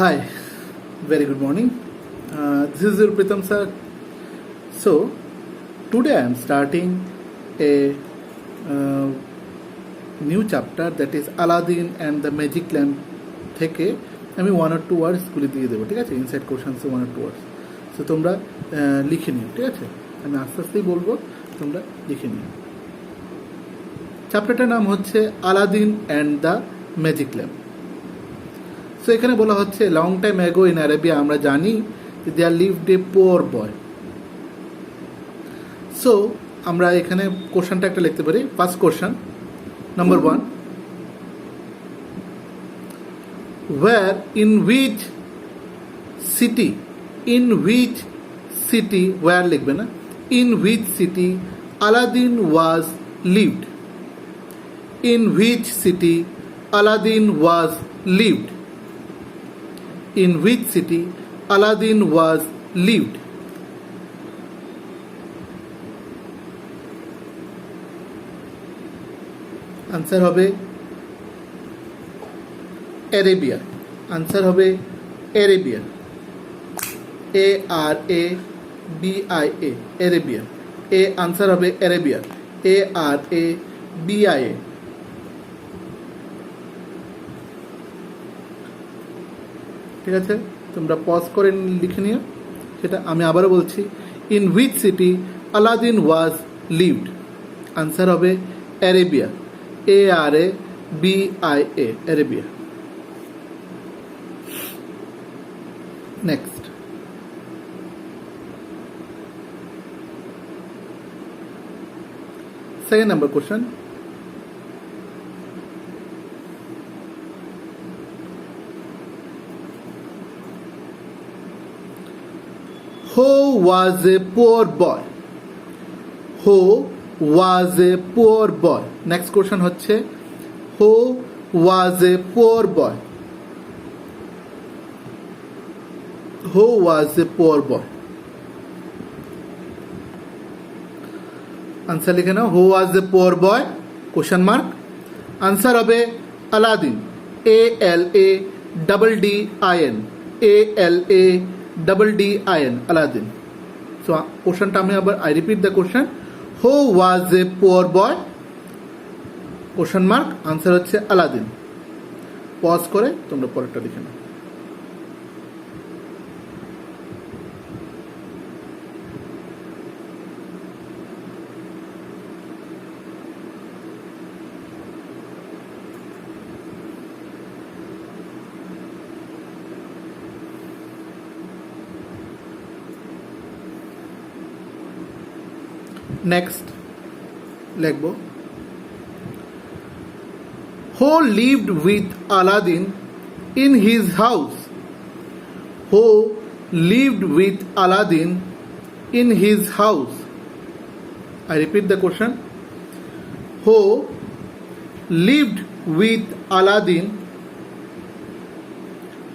Hi, very good morning. This is your Pritam sir. So, today I am starting a new chapter that is Aladdin and the Magic Lamp থেকে আমি one আর two words স্কুলে দিয়ে দেবো, ঠিক আছে? Inside কোশ্চেন্সে one আর two words. So তোমরা লিখে নিও, ঠিক আছে? আমি আস্তে আস্তেই বলবো, তোমরা লিখে নিও। চ্যাপ্টারটার নাম হচ্ছে Aladdin and the magic lamp. So এখানে বলা হচ্ছে long time ago in Arabia আমরা জানি যে there lived a poor boy. So আমরা এখানে কোশ্চেনটা একটা লিখতে পারি। First question number 1, where in which city where লিখবে না, in which city Aladdin was lived, in which city Aladdin was lived, in which city Aladdin was lived. Answer হবে অ্যারেবিয়া। Answer হবে অ্যারেবিয়া, ARABIA, অ্যারেবিয়া। আনসার হবে Arabia, ARABIA। ঠিক আছে, তোমরা pause করে লিখে নিও। সেটা আমি আবারও বলছি, in which city Aladdin was lived. Answer হবে Arabia, ARABIA, Arabia. Next, second number question, Who was a poor boy? Who was a poor boy? Next question হচ্ছে Who was a poor boy? Who was a poor boy? Answer লিখে নাও। Who was a poor boy? Question mark. Answer হবে Aladdin, ALADDIN, ALADDIN, Aladdin. So কোশ্চেনটা আমি আবার repeat the question. Who was a poor boy? Question mark. Answer হচ্ছে Aladdin. Pause করে তোমরা পরেরটা লিখে নাও। নেক্সট লিখব, Who lived with Aladdin in his house? Who lived with Aladdin in his house? I repeat the question. Who lived with Aladdin?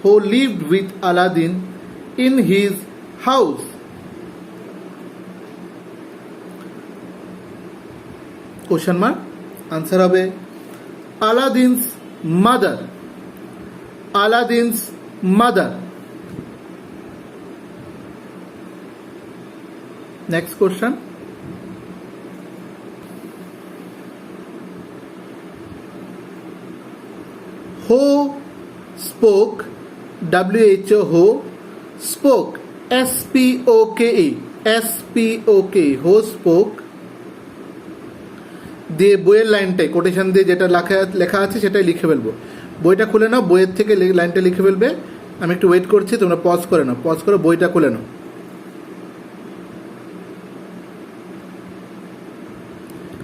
Who lived with Aladdin in his house? Question mark. Answer হবে Aladdin's mother. Aladdin's mother. Next question. Who spoke? WHO. Who spoke? SPOKE. SPOKE. Who spoke? দিয়ে বইয়ের লাইনটাই quotation দিয়ে যেটা লেখা আছে সেটাই লিখে ফেলবো। বইটা খুলে নাও, বইয়ের থেকে লাইনটা লিখে ফেলবে। আমি একটু ওয়েট করছি, তোমরা পজ করে নাও। পজ করে বইটা খুলে নাও।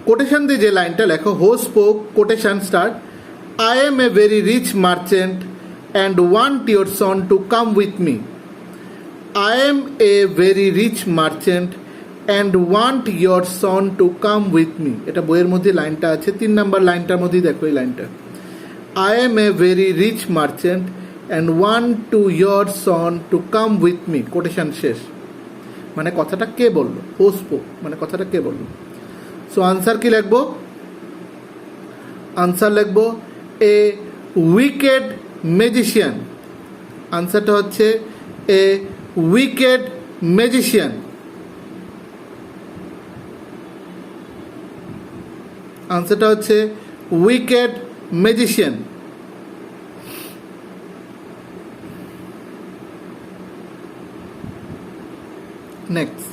কোটেশন দিয়ে যে লাইনটা লেখো, who spoke, quotation start, I am a very rich merchant and want your son to come with me. I am a very rich merchant and want your son to come with me. এটা বইয়ের মধ্যে লাইনটা আছে, 3 number লাইনটার মধ্যেই দেখো এই লাইনটা। I am a very rich merchant and want to your son to come with me. Quotation শেষ। মানে কথাটা কে বললো? হু স্পোক মানে কথাটা কে বললো। সো আনসার কি লিখবো? আনসার লিখবো এ উইকেড ম্যাজিশিয়ান। আনসারটা হচ্ছে এ উইকেড ম্যাজিশিয়ান। আনসারটা হচ্ছে wicked magician. Next,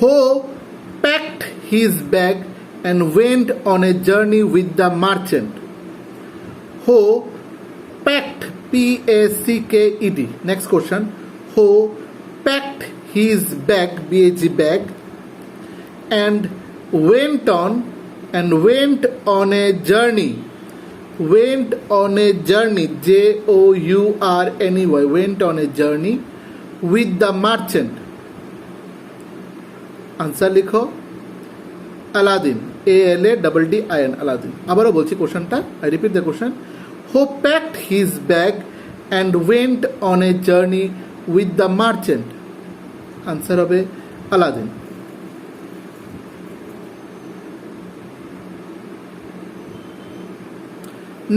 Ho packed his bag and went on a journey with the merchant. Ho packed, P-A-C-K-E-D. Next question. Ho packed his bag, B-A-G bag, and went on a journey. Went on a journey, J-O-U-R-N-E-Y. Went on a journey with the merchant. Answer লিখো Aladdin, ALADDIN, Aladdin. আবারও বলছি কোশ্চেনটা, I repeat the question. Who packed his bag and went on a journey with the merchant. Answer হবে Aladdin.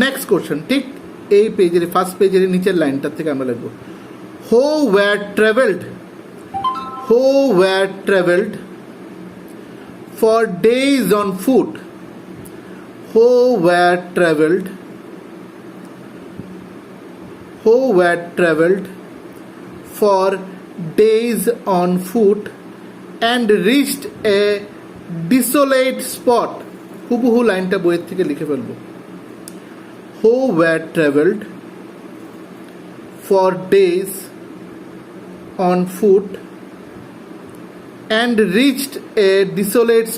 Next question, ঠিক এই পেজের first পেজের নিচের লাইনটার থেকে আমরা লিখব who were travelled for days on foot. Who were traveled for days on foot and reached a desolate spot. হুবহু লাইনটা বইয়ের থেকে লিখে ফেলবো। Who were traveled for days on foot and reached a desolate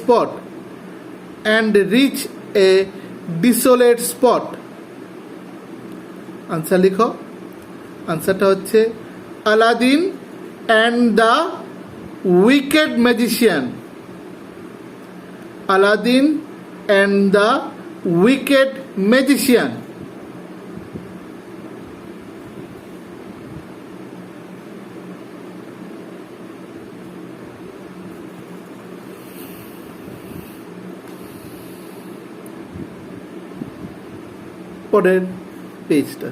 spot. Answer লিখো। আনসারটা হচ্ছে Aladdin and the wicked magician. Aladdin and the wicked magician. পরের পেজটা,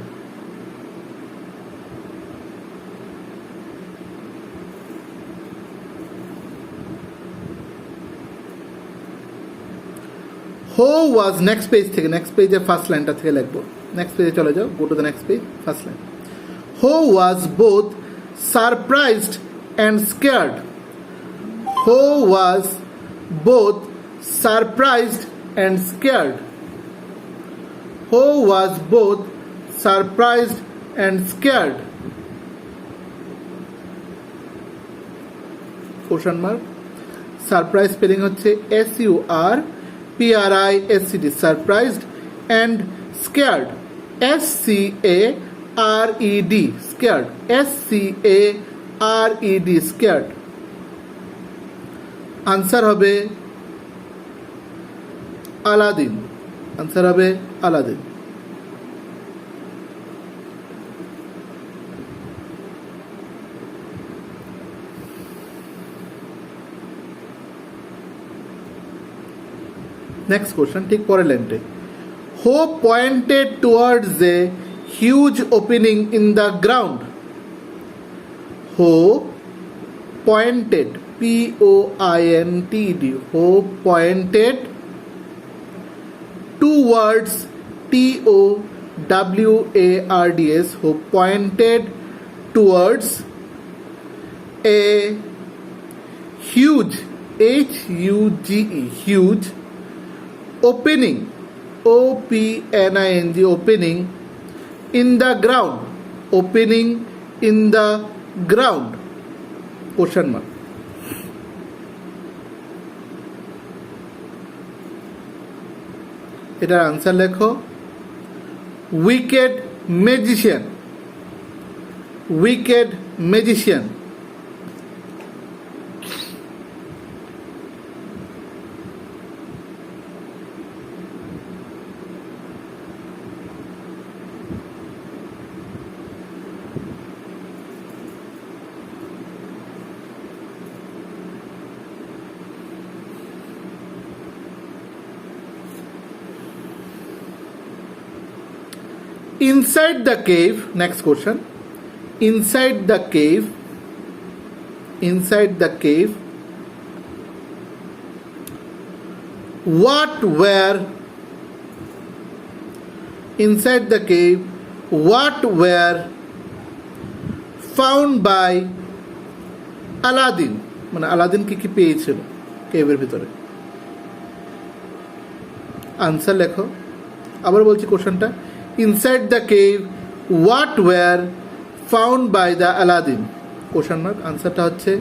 হো ওয়াজ, নেক্সট পেজ থেকে, নেক্সট পেজের ফার্স্ট লাইনটা থেকে লিখবো। নেক্সট পেজে চলে যাও, go to the next page, first line. Who was both surprised and scared. Who was both surprised and scared. Who was both surprised and scared? Question mark. Surprise spelling হচ্ছে SURPRISED, surprised, and scared, SCARED, scared, SCARED, scared. Answer হবে Aladdin. Answer হবে Aladdin. Next question, ঠিক পরের লাইনটে। Who pointed towards a huge opening in the ground. Who pointed, POINTED, who pointed towards, TOWARDS, who pointed towards a huge, HUGE, huge opening, OPENING, opening in the ground, opening in the ground, question mark. এটার answer লেখো wicked magician. Wicked magician. inside the cave, next question, inside the cave, what were found by Aladdin, মানে Aladdin কি পেয়েছিল কেভের ভিতরে? Answer লেখো। আবার বলছি কোশ্চেনটা, inside the cave what were found by the Aladdin, question mark. আনসারটা হচ্ছে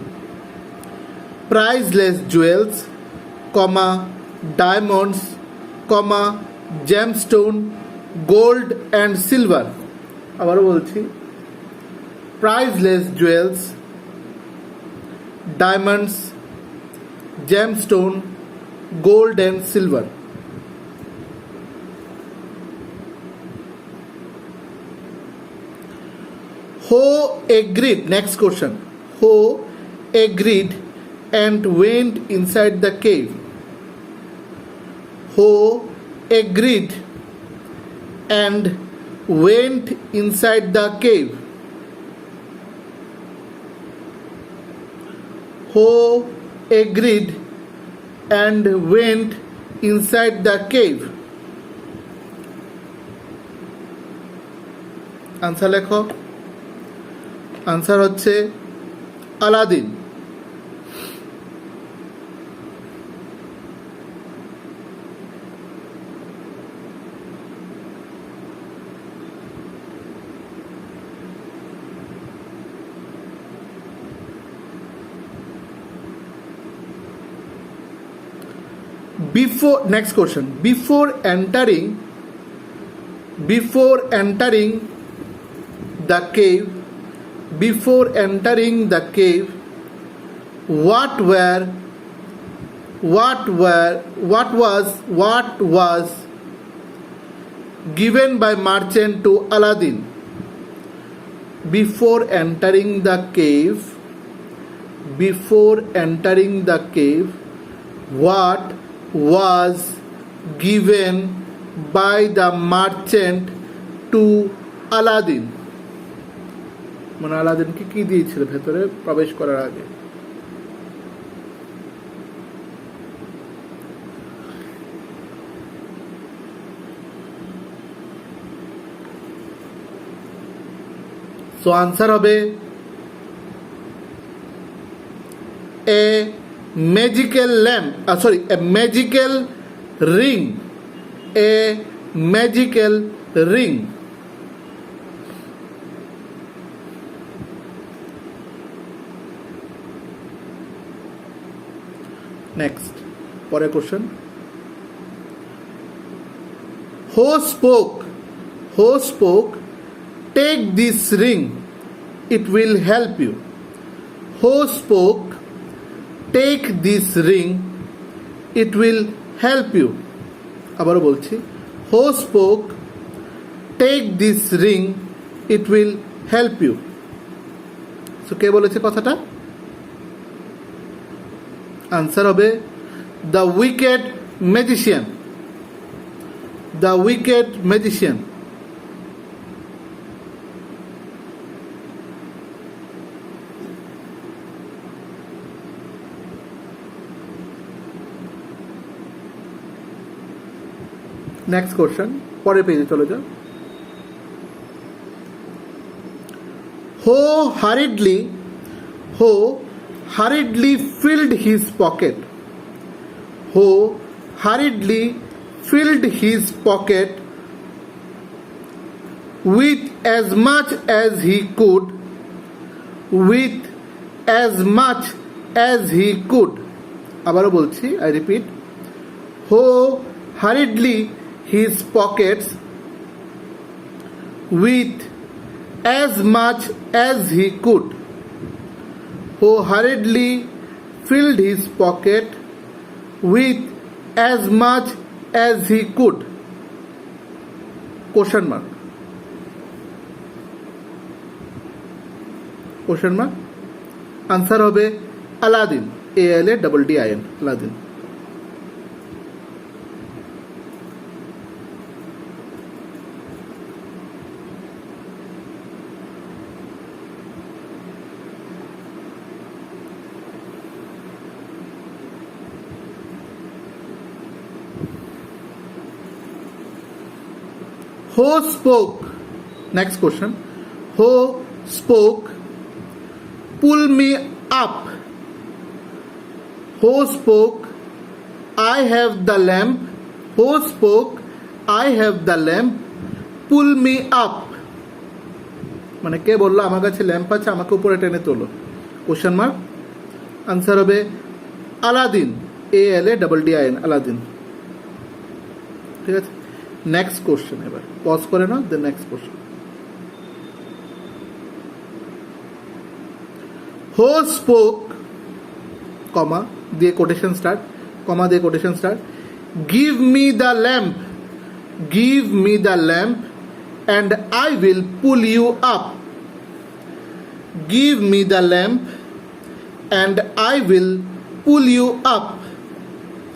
priceless jewels, comma diamonds, comma gemstone, gold and silver. আবারও বলছি, priceless jewels, diamonds, gemstone, gold and silver. Who agreed, next question, who agreed and went inside the cave? Who agreed and went inside the cave? Who agreed and went inside the cave? Answer লেখো। Answer হচ্ছে Aladdin. Before, next question, before entering the cave, what was given by merchant to Aladdin? Before entering the cave, what was given by the merchant to Aladdin? মানে আলাদিনকে কি দিয়েছিল ভেতরে প্রবেশ করার আগে? So answer হবে এ magical lamp, a magical ring, next, পরের question, who spoke take this ring, it will help you? Who spoke take this ring, it will help you? আবারও বলছি, who spoke take this ring, it will help you? So কে বলেছে কথাটা? Answer হবে the wicked magician. Next question, পরের পেজে চলে যাও। Who hurriedly filled his pocket. Who hurriedly filled his pocket with as much as he could. আবারও বলছি, I repeat, who hurriedly his pockets with as much as he could. Who hurriedly filled his pocket with as much as he could? Question mark. Answer হবে Aladdin. ALADDIN. Aladdin. Who spoke? Next question. Who spoke? Pull me up. Who spoke? I have the lamp. Who spoke? I have the lamp. Pull me up. মানে কে বললো আমার কাছে lamp আছে, আমাকে উপরে টেনে তোলো? Question mark. আনসার হবে আলাদিন, ALADDIN, আলাদিন। ঠিক আছে, নেক্সট কোশ্চেন। এবার পজ করে নাও, the next question. Who spoke, comma দিয়ে কোটেশন স্টার্ট, কমা দিয়ে quotation start. Give me the lamp, give me the lamp and I will pull you up. Give me the lamp and I will pull you up.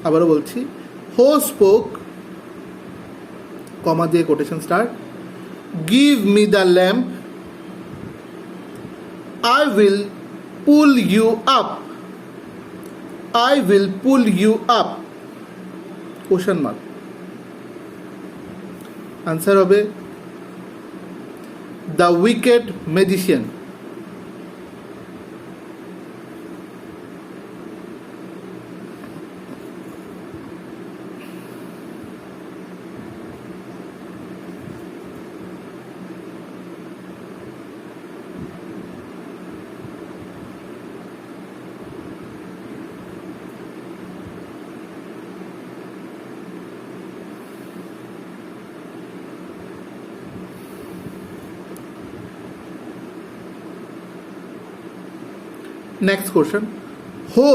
আবারও বলছি, who spoke, কমা দিয়ে quotation start. Give me the lamp, I will pull you up. I will pull you up. Question mark. Answer হবে The Wicked Magician. Next question. Who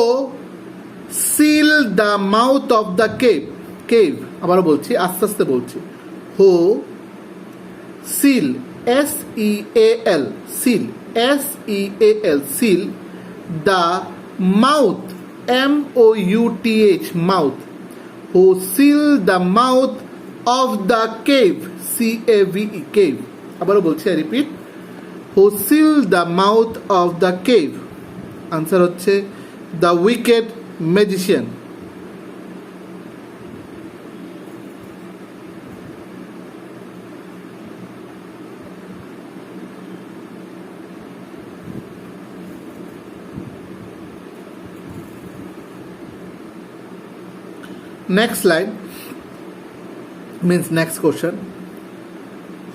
sealed the mouth of the cave? Cave. আবারও বলছি, আস্তে আস্তে বলছি। Who seal, SEAL, seal, SEAL, seal the mouth, MOUTH, mouth. Who sealed the mouth of the cave, CAVE, cave. আবারও বলছি, I repeat. Who sealed the mouth of the cave? Answer হচ্ছে the wicked magician. Next line means next question.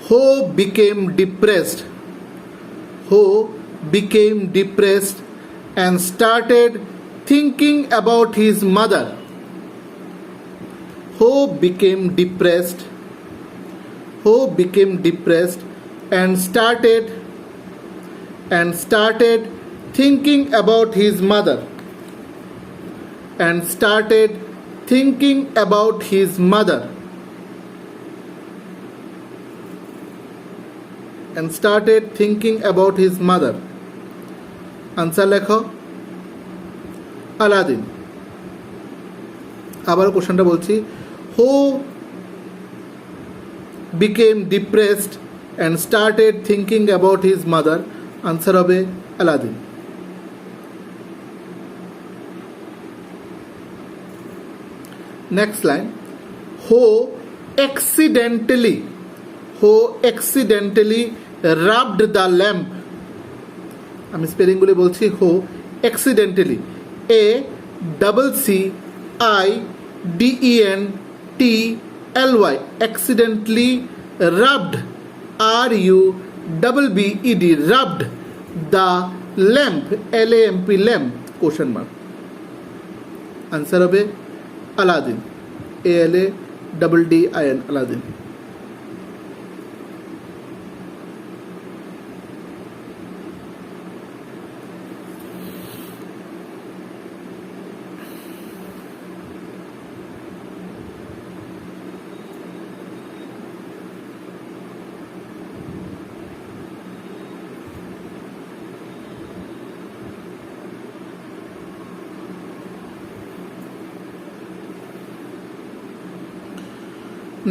Who became depressed? Who became depressed and started thinking about his mother? Who became depressed? Who became depressed and started thinking about his mother? And started thinking about his mother. And started thinking about his mother. Answer লেখো Aladdin. আবার কোশ্চেনটা বলছি, who became depressed and started thinking about his mother? Answer হবে Aladdin. Next line, who accidentally rubbed the lamp? আমি স্পেলিংগুলি বলছি। Who accidentally, ACCIDENTLY, accidentally rubbed, RUBBED, rubbed the lamp, LAMP, lamp, question mark. Answer হবে Aladdin, ALADDIN, Aladdin.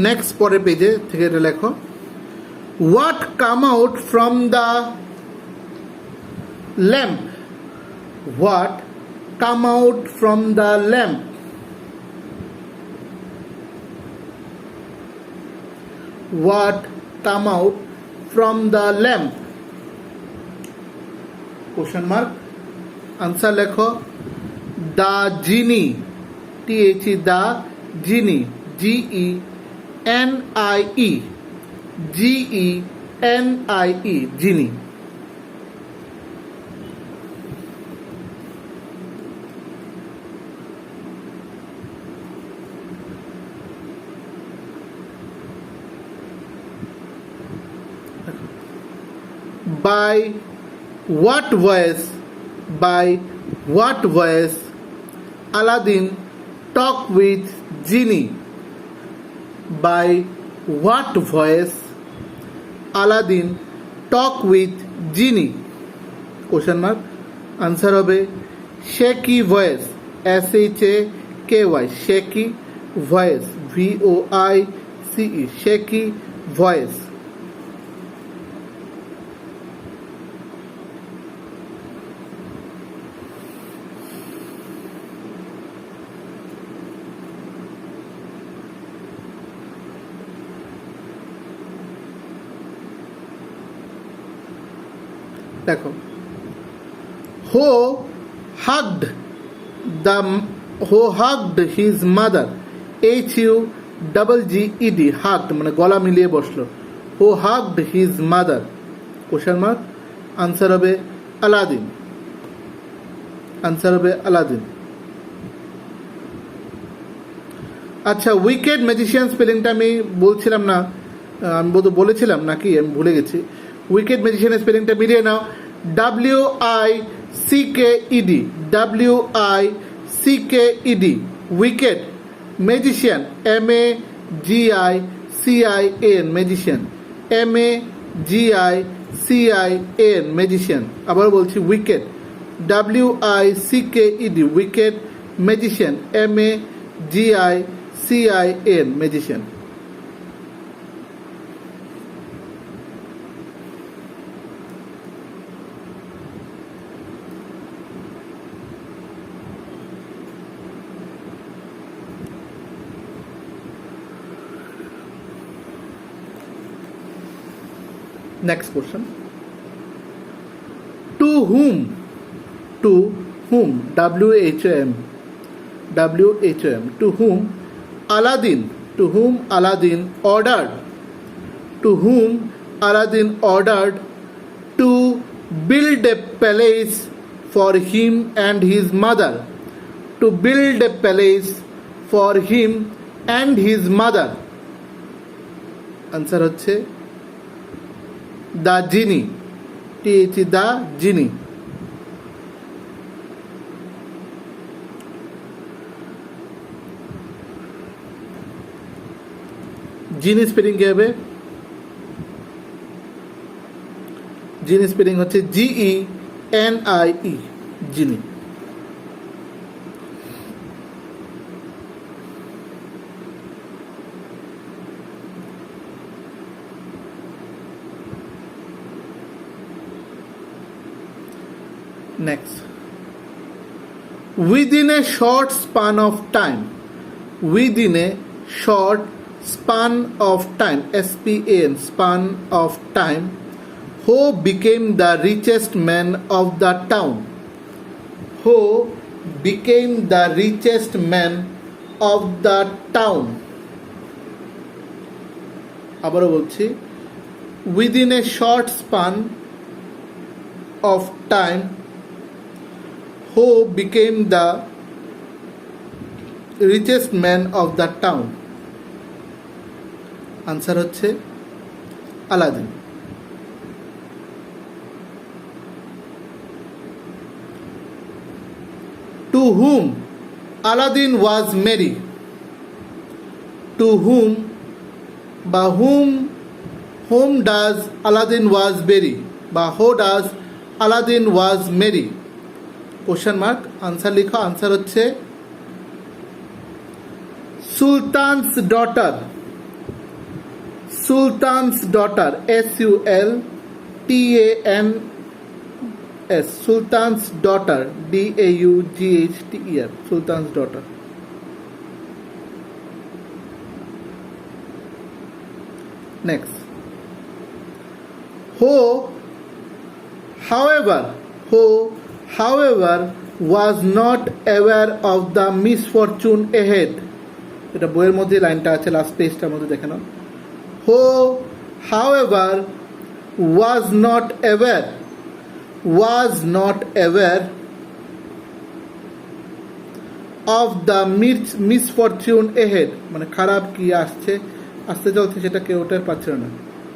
Next পরের পেজে থেকে এটা লেখো, what come out from the lamp? What come out from the lamp? what come out from the lamp? Question mark. Answer লেখো the genie, T-H-E, the genie, G-E-N-I-E, G-E-N-I-E, genie. By what voice Aladdin talk with genie? By what voice Aladdin talk with genie? Question mark. Answer হবে shaky voice, S-H-A-K-Y, shaky voice, V-O-I-C-E, shaky voice. দেখো, who hugged his mother, H-U-G-G-E-D, hugged মানে গলা মিলিয়ে বসলো, who hugged his mother? question mark. Answer হবে Aladdin, answer হবে Aladdin. আচ্ছা, wicked magician স্পেলিংটা আমি বলছিলাম না, আমি বলেছিলাম নাকি আমি ভুলে গেছি। উইকেড ম্যাজিশিয়ানের স্পেলিংটা মিলিয়ে নাও, W-I-C-K-E-D, W-I-C-K-E-D, wicked. Magician, M-A-G-I-C-I-A-N, magician, M-A-G-I-C-I-A-N, magician. আবার বলছি wicked, W-I-C-K-E-D, wicked. Magician, M-A-G-I-C-I-A-N, magician. Next question. To whom, W-H-O-M, W-H-O-M, to whom Aladdin ordered to build a palace for him and his mother, to build a palace for him and his mother. Answer হচ্ছে the genie, T-H-E, the genie. Genie spelling কি হবে? জিনি spelling হচ্ছে G-E-N-I-E, jenny. Next. Within a short span of time, within a short span of time, S-P-A-N, span of time, who became the richest man of the town? Who became the richest man of the town? আবারও বলছি, within a short span of time, who became the richest man of the town? Answer হচ্ছে Aladdin. To whom Aladdin was married? To whom বা whom does Aladdin was married বা who does Aladdin was married? question mark. Answer লিখো, answer হচ্ছে sultans daughter, sultans daughter, S-U-L-T-A-N-S, sultans daughter, D-A-U-G-H-T-E-R, sultans daughter. Next. Who, however, was not aware of the misfortune ahead. এটা বইয়ের মধ্যে লাইনটা আছে, last পেজটার মধ্যে দেখে নাও। Who, however, was not aware of the misfortune ahead, মানে খারাপ কি আসতে চলছে সেটা কেউ ওটার পাচ্ছে না।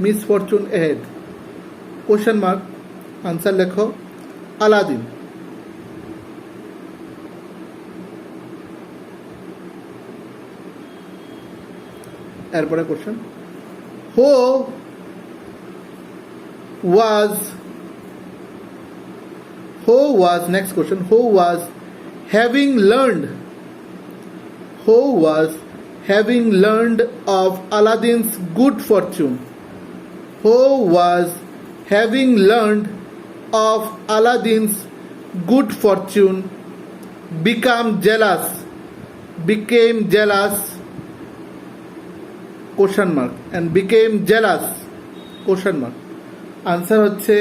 misfortune ahead, question mark, answer লেখো আলাদিন। এরপরে question, who was next question, who was having learned of Aladdin's good fortune, who was having learned of Aladdin's good fortune became jealous, question mark, and became jealous, question mark। Answer হচ্ছে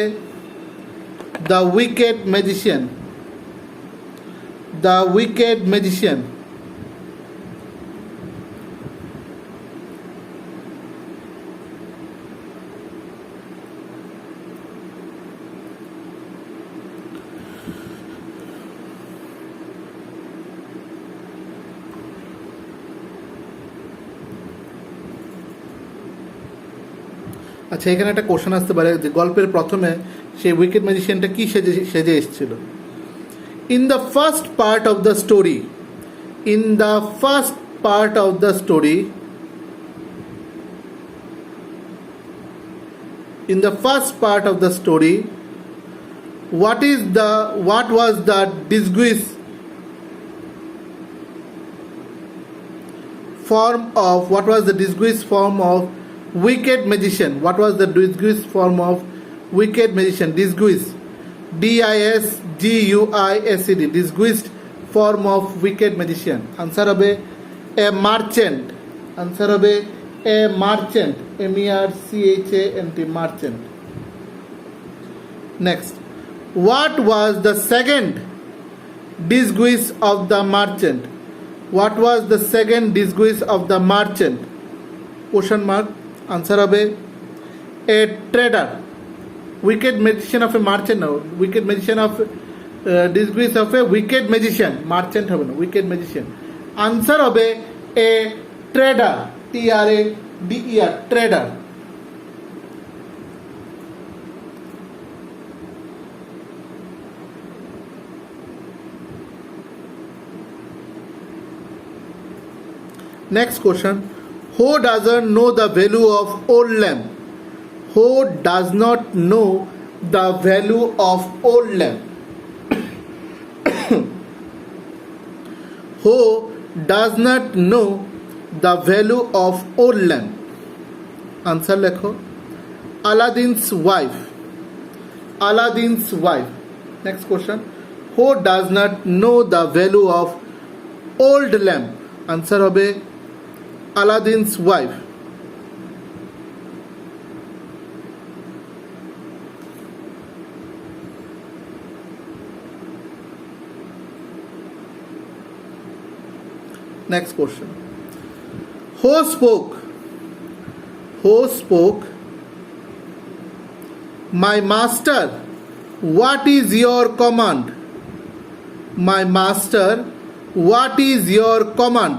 the wicked magician, আচ্ছা, এখানে একটা question আসতে পারে যে গল্পের প্রথমে সেই উইকেড ম্যাজিশিয়ানটা কি সেজে এসেছিল। In the first part of the story what was the disguised form of wicked magician? What was the disguised form of wicked magician? Disguised, D-I-S-G-U-I-S-E-D, disguised form of wicked magician. Answer হবে a merchant, M-E-R-C-H-A-N-T, merchant. Next, what was the second disguise of the merchant? Question mark, answer হবে a trader, wicked magician of a merchant, no, wicked magician of disguise of a wicked magician, merchant হবে না, wicked magician। answer হবে a trader, T-R-A-D-E-R, trader। next question, who doesn't know the value of old lamp? Who does not know the value of old lamp? Who does not know the value of old lamp? Answer লেখো Aladdin's wife। Next question, who does not know the value of old lamp? Answer হবে Aladdin's wife। next question, who spoke my master, what is your command? My master, what is your command?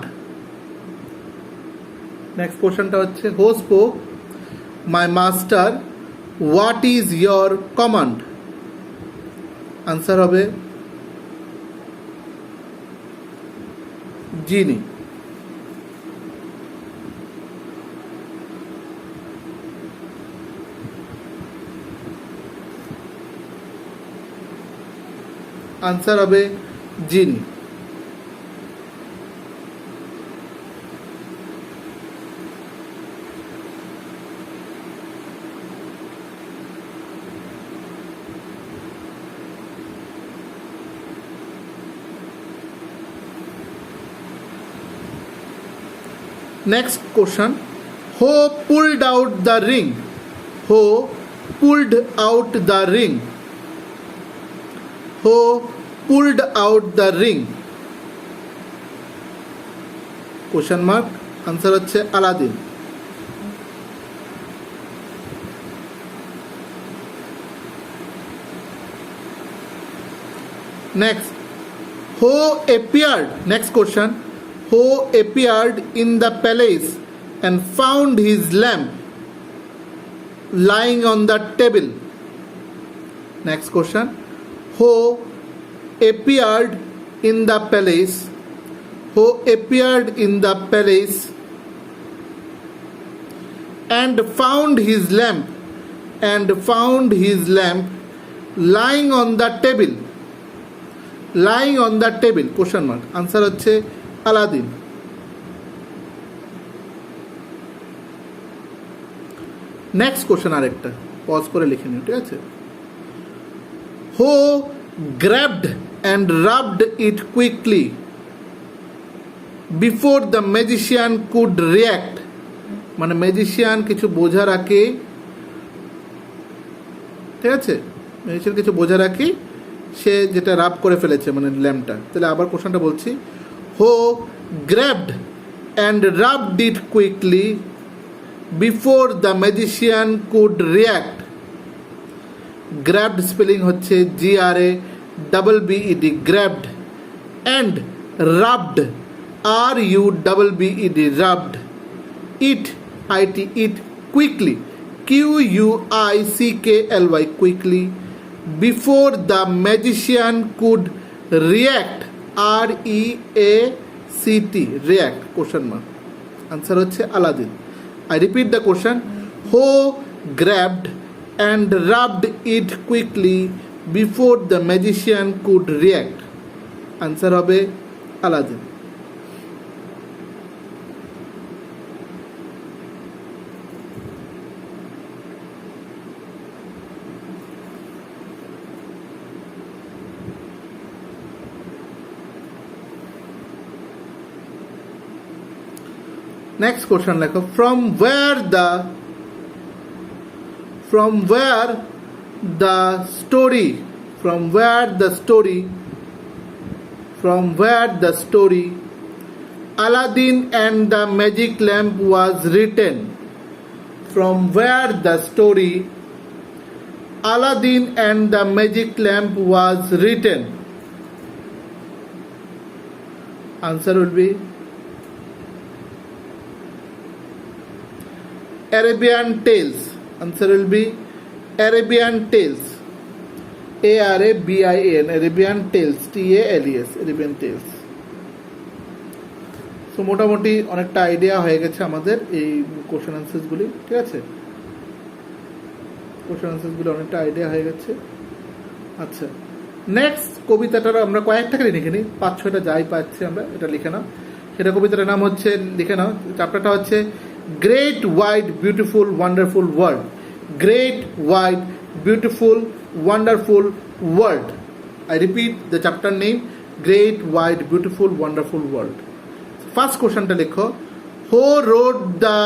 next কোশ্চেনটা হচ্ছে who spoke my master, what is your command? Answer হবে জিনি। Answer হবে জিনি। Next question, Ho pulled out the ring. Ho pulled out the ring. Ho pulled out the ring. Question mark. Answer হচ্ছে Aladdin. Next, Ho appeared. Next question. Ho appeared in the palace and found his lamp lying on the table. Next question. Ho appeared in the palace. Ho appeared in the palace and found his lamp lying on the table. Lying on the table. Question mark. Answer হচ্ছে Aladdin. Next question আরেকটা pause করে লিখে নিও, ঠিক আছে? Ho grabbed and rubbed it quickly before the magician could react. মানে magician কিছু বোঝার আগে, ঠিক আছে, ম্যাজিশিয়ান কিছু বোঝার আগে সে যেটা রাব করে ফেলেছে, মানে ল্যাম্পটা. তাহলে আবার কোশ্চেনটা বলছি. Ho grabbed and rubbed it quickly before the magician could react. Grabbed spelling হচ্ছে GRABBED, grabbed, and rubbed RUBBED, rubbed, it quickly, QUICKLY, quickly, before the magician could react, REACT, react. Question mark. Answer হচ্ছে Aladdin. I repeat the question. Ho grabbed and rubbed it quickly before the magician could react. Answer হবে Aladdin. Next question লেখো. From where the story Aladdin and the magic lamp was written. From where the story Aladdin and the magic lamp was written. Answer will be Arabian Tales. Answer will be Arabian Tales. ARABIAN, Arabian Tales, TALES, Arabian Tales. So মোটামুটি অনেকটা idea হয়ে গেছে আমাদের এই question আনসার্সগুলি, ঠিক আছে? Question আনসার্সগুলি অনেকটা idea হয়ে গেছে. আচ্ছা, নেক্সট কবিতাটা আমরা কয়েকটা করে লিখে নিই, 5-6টা যাই পাচ্ছি আমরা, এটা লিখে নাও. সেটা কবিতাটার নাম হচ্ছে, লিখে নাও, চ্যাপ্টারটা হচ্ছে Great Wide Beautiful Wonderful World. Great Wide Beautiful Wonderful World. I repeat the chapter name, Great Wide Beautiful Wonderful World. First question ta likho. Who wrote the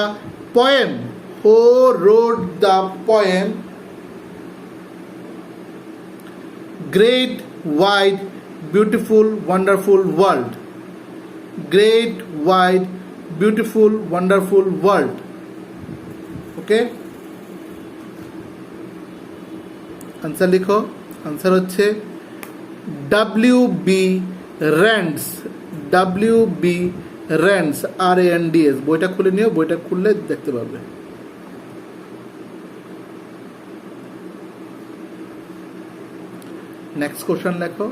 poem? Who wrote the poem Great Wide Beautiful Wonderful World? Great Wide Beautiful Wonderful World. Okay, answer लिखो. Answer হচ্ছে WB Rands. WB Rands, RANDS. বইটা খুলে নিও, বইটা খুললে দেখতে পাবে. Next question লেখো.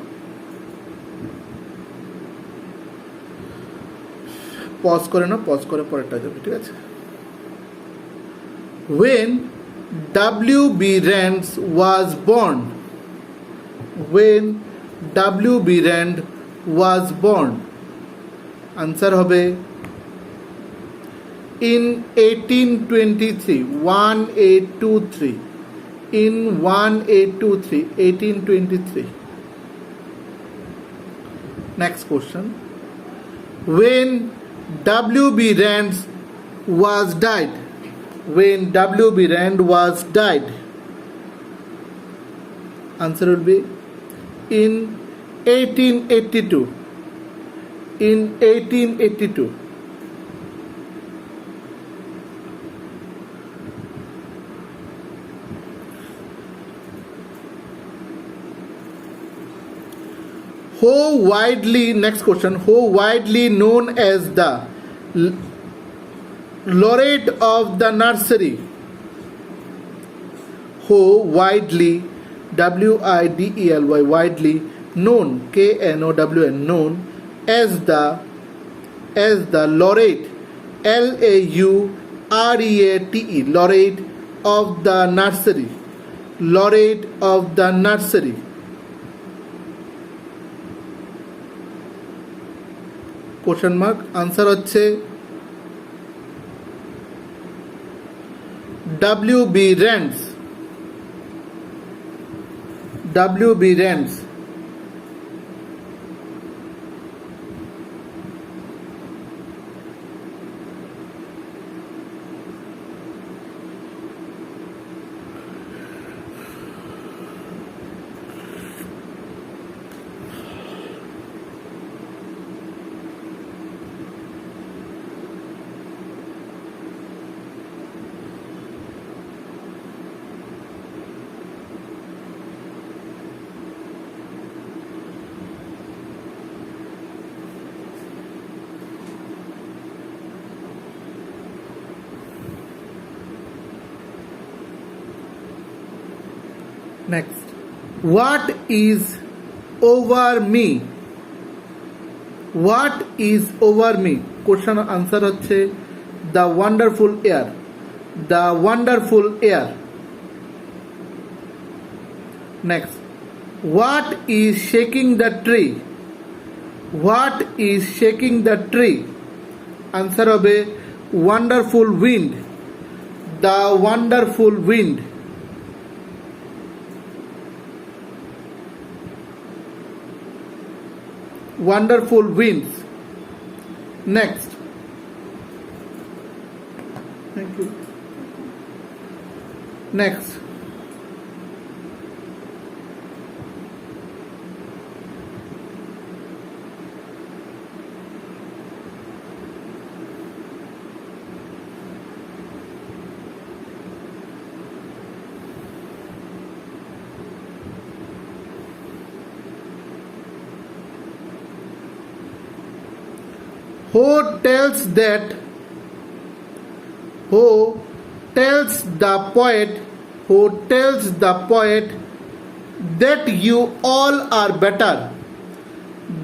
পজ করে নাও, পজ করে পরেরটা যাবে, ঠিক আছে? When WB Rands was born. When WB Rand was born. Answer হবে in 1823. 1823. In 1823. 1823. Next question. When WB Rands was died. when W.B. Rand was died? Answer will be in 1882. In 1882. Next question, who widely known as the laureate of the nursery? Who widely, W-I-D-E-L-Y, widely known, K-N-O-W-N, known as the laureate, L-A-U-R-E-A-T-E, laureate of the nursery, laureate of the nursery. Question mark, answer হচ্ছে W.B. Rand's. W.B. Rand's. Next, what is over me? What is over me? Question answer হচ্ছে the wonderful air. The wonderful air. Next, what is shaking the tree? What is shaking the tree? Answer হবে wonderful wind. The wonderful wind. Wonderful winds. Next. Thank you. Next. Who tells the poet that you all are better,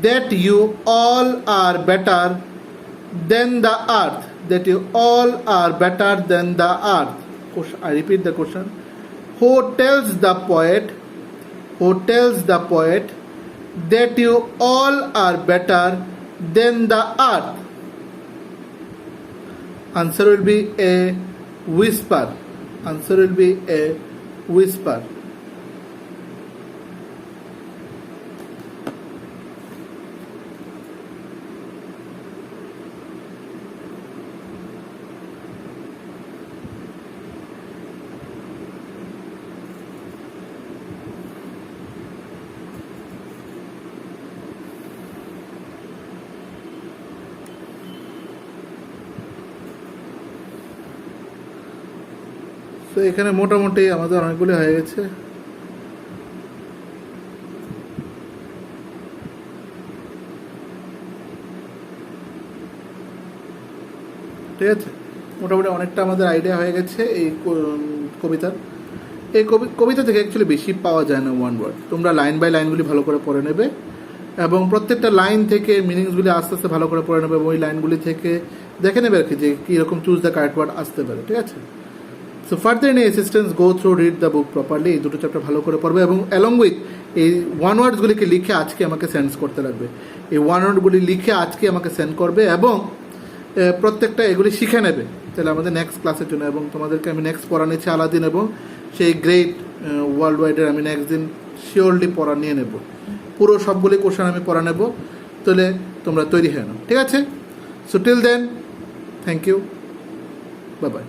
that you all are better than the earth, that you all are better than the earth? I repeat the question. Who tells the poet that you all are better than the earth? Answer will be a whisper. Answer will be a whisper. তো এখানে মোটামুটি আমাদের অনেকগুলি হয়ে গেছে। ঠিক আছে, মোটামুটি অনেকটা আমাদের আইডিয়া হয়ে গেছে এই কবিতার। এই কবিতা থেকে অ্যাকচুয়ালি বেশি পাওয়া যায় না ওয়ান ওয়ার্ড। তোমরা লাইন বাই লাইনগুলি ভালো করে পড়ে নেবে এবং প্রত্যেকটা লাইন থেকে মিনিংসগুলি আস্তে আস্তে ভালো করে পড়ে নেবে এবং ওই লাইনগুলি থেকে দেখে নেবে আর কি যে কীরকম চুজ দ্য কারেক্ট ওয়ার্ড আসতে পারে। ঠিক আছে, so further any assistance go through read the book properly. এই দুটো চ্যাপ্টার ভালো করে পড়বে এবং অ্যালং উইথ এই ওয়ান ওয়ার্ডসগুলিকে লিখে আজকে আমাকে সেন্ড করতে লাগবে। এই ওয়ান ওয়ার্ডগুলি লিখে আজকে আমাকে সেন্ড করবে এবং প্রত্যেকটা এগুলি শিখে নেবে তাহলে আমাদের নেক্সট ক্লাসের জন্য। এবং তোমাদেরকে আমি নেক্সট পড়া নিচ্ছি আলাদিন এবং সেই গ্রেট ওয়ার্ল্ড ওয়াইডের আমি নেক্সট দিন শিওরলি পড়া নিয়ে নেব। পুরো সবগুলি কোশ্চেন আমি পড়া নেব, তাহলে তোমরা তৈরি হয়ে নাও। ঠিক আছে, so till then thank you, bye by.